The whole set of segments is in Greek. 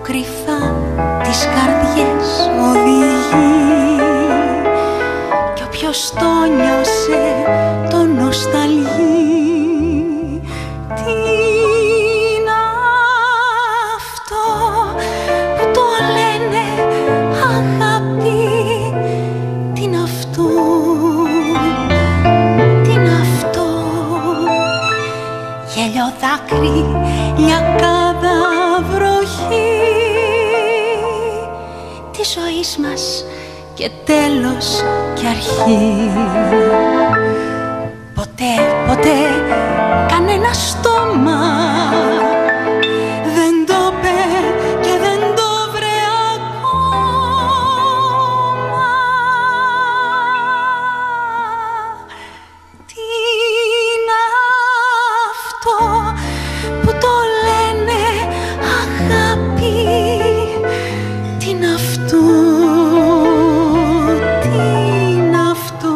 Κρυφά τις καρδιές οδηγεί κι όποιος το νιώσε το νοσταλγεί. Τι είναι αυτό που το λένε αγάπη? Τι είναι αυτό? Τι είναι αυτό? Γέλιο, δάκρυ, λιακάδα, βροχή της ζωής μας και τέλος και αρχή. Ποτέ κανένα στόμα δεν το είπε και δεν το βρε ακόμα. Τι είναι αυτό που το λένε αγάπη? Τι είναι αυτό? Τι είναι αυτό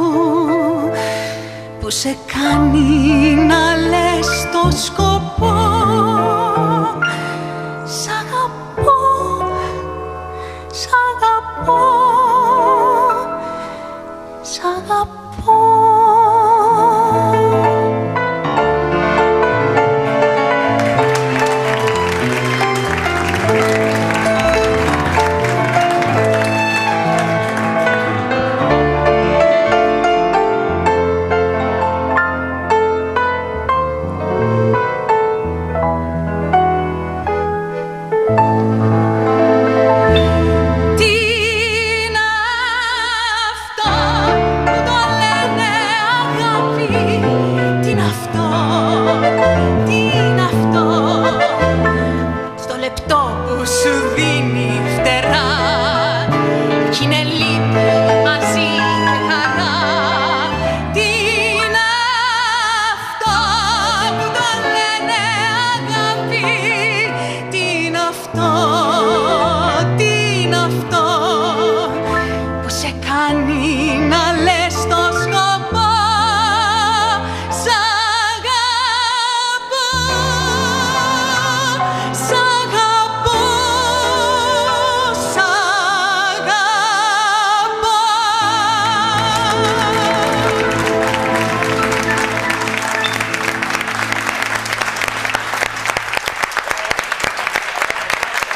που σε κάνει να λες το σκοπό? Σ' αγαπώ, σ' αγαπώ, σ' αγαπώ. Που σου δίνει φτερά κι είναι λύπη μαζί και χαρά. Τι είναι αυτό που το λένε αγάπη? Τι είναι αυτό?